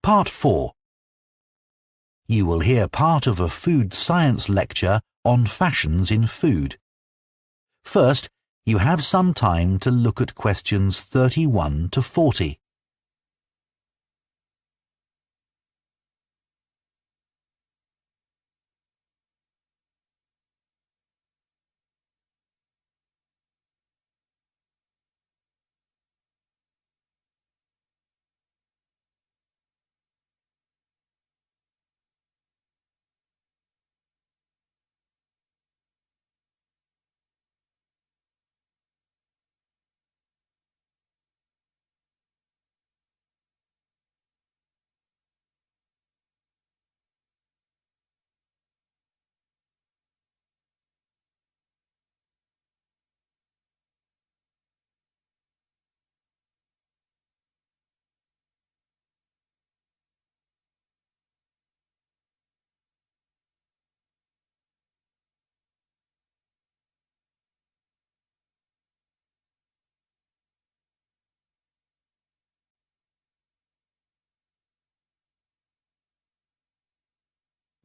Part 4. You will hear part of a food science lecture on fashions in food. First, you have some time to look at questions 31 to 40.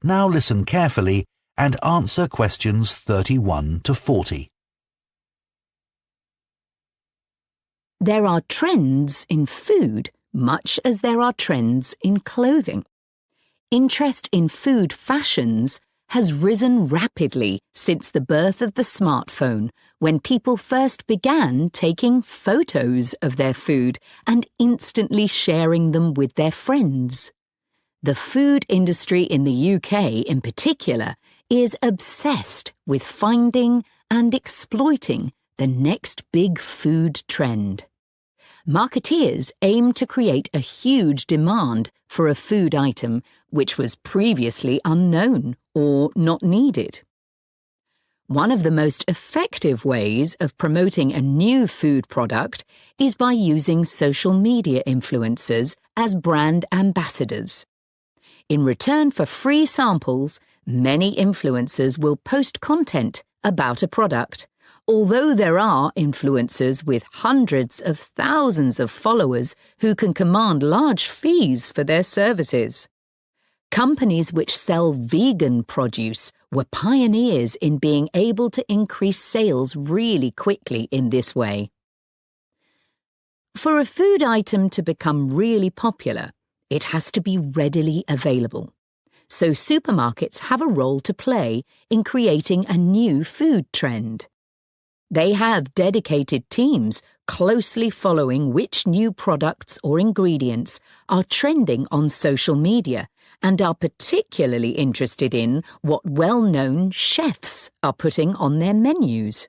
Now listen carefully and answer questions 31 to 40. There are trends in food much as there are trends in clothing. Interest in food fashions has risen rapidly since the birth of the smartphone, when people first began taking photos of their food and instantly sharing them with their friends. The food industry in the UK in particular is obsessed with finding and exploiting the next big food trend. Marketeers aim to create a huge demand for a food item which was previously unknown or not needed. One of the most effective ways of promoting a new food product is by using social media influencers as brand ambassadors. In return for free samples, many influencers will post content about a product. Although there are influencers with hundreds of thousands of followers who can command large fees for their services. Companies which sell vegan produce were pioneers in being able to increase sales really quickly in this way. For a food item to become really popular, it has to be readily available. So supermarkets have a role to play in creating a new food trend. They have dedicated teams closely following which new products or ingredients are trending on social media and are particularly interested in what well-known chefs are putting on their menus.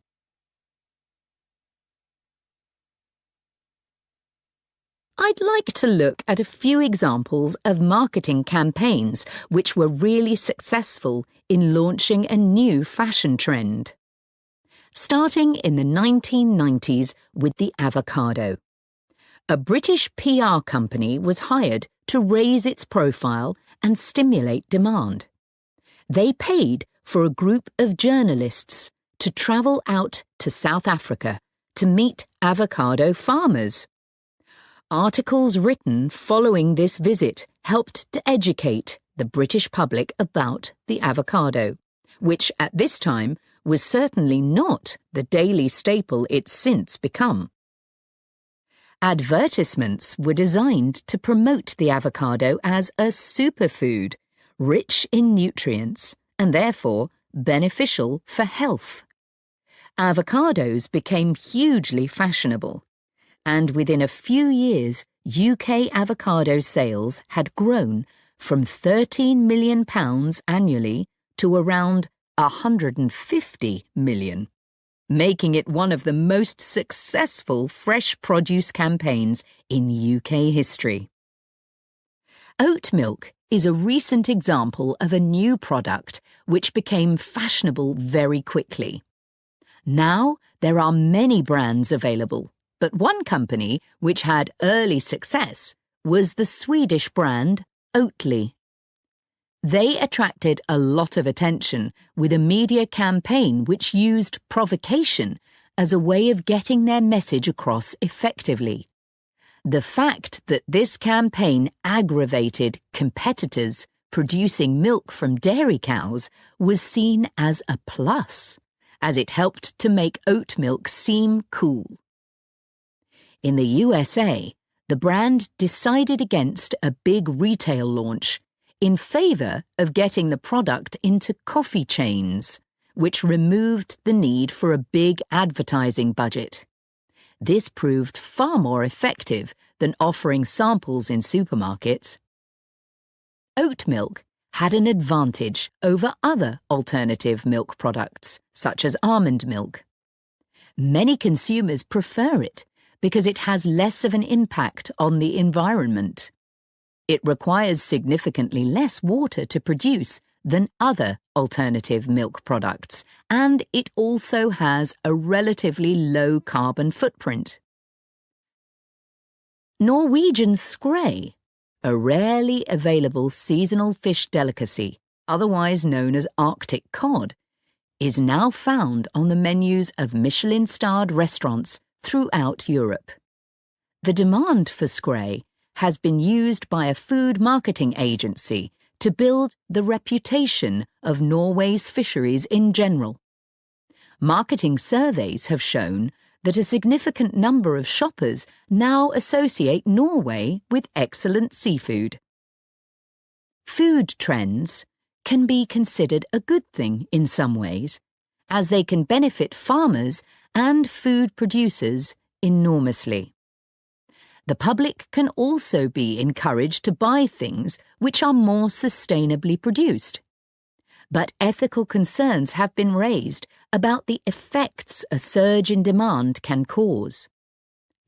I'd like to look at a few examples of marketing campaigns which were really successful in launching a new fashion trend. Starting in the 1990s with the avocado. A British PR company was hired to raise its profile and stimulate demand. They paid for a group of journalists to travel out to South Africa to meet avocado farmers. Articles written following this visit helped to educate the British public about the avocado, which at this time was certainly not the daily staple it's since become. Advertisements were designed to promote the avocado as a superfood, rich in nutrients and therefore beneficial for health. Avocados became hugely fashionable, and within a few years, UK avocado sales had grown from £13 million annually to around £150 million, making it one of the most successful fresh produce campaigns in UK history. Oat milk is a recent example of a new product which became fashionable very quickly. Now there are many brands available, but one company which had early success was the Swedish brand Oatly. They attracted a lot of attention with a media campaign which used provocation as a way of getting their message across effectively. The fact that this campaign aggravated competitors producing milk from dairy cows was seen as a plus, as it helped to make oat milk seem cool. In the USA, the brand decided against a big retail launch in favour of getting the product into coffee chains, which removed the need for a big advertising budget. This proved far more effective than offering samples in supermarkets. Oat milk had an advantage over other alternative milk products, such as almond milk. Many consumers prefer it because it has less of an impact on the environment. It requires significantly less water to produce than other alternative milk products, and it also has a relatively low carbon footprint. Norwegian skrei, a rarely available seasonal fish delicacy, otherwise known as Arctic cod, is now found on the menus of Michelin-starred restaurants throughout Europe. The demand for skrei has been used by a food marketing agency to build the reputation of Norway's fisheries in general. Marketing surveys have shown that a significant number of shoppers now associate Norway with excellent seafood. Food trends can be considered a good thing in some ways, as they can benefit farmers and food producers enormously. The public can also be encouraged to buy things which are more sustainably produced. But ethical concerns have been raised about the effects a surge in demand can cause.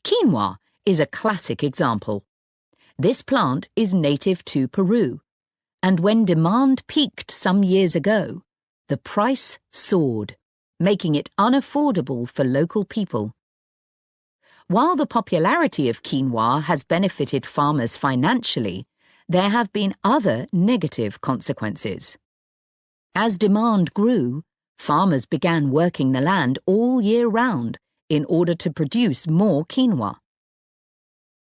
Quinoa is a classic example. This plant is native to Peru, and when demand peaked some years ago, the price soared, making it unaffordable for local people. While the popularity of quinoa has benefited farmers financially, there have been other negative consequences. As demand grew, farmers began working the land all year round in order to produce more quinoa.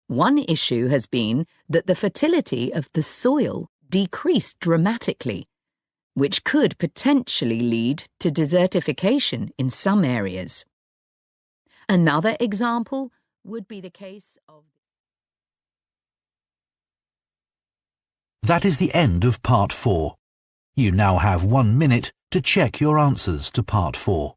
One issue has been that the fertility of the soil decreased dramatically, which could potentially lead to desertification in some areas. Another example would be the case of... That is the end of Part 4. You now have 1 minute to check your answers to Part 4.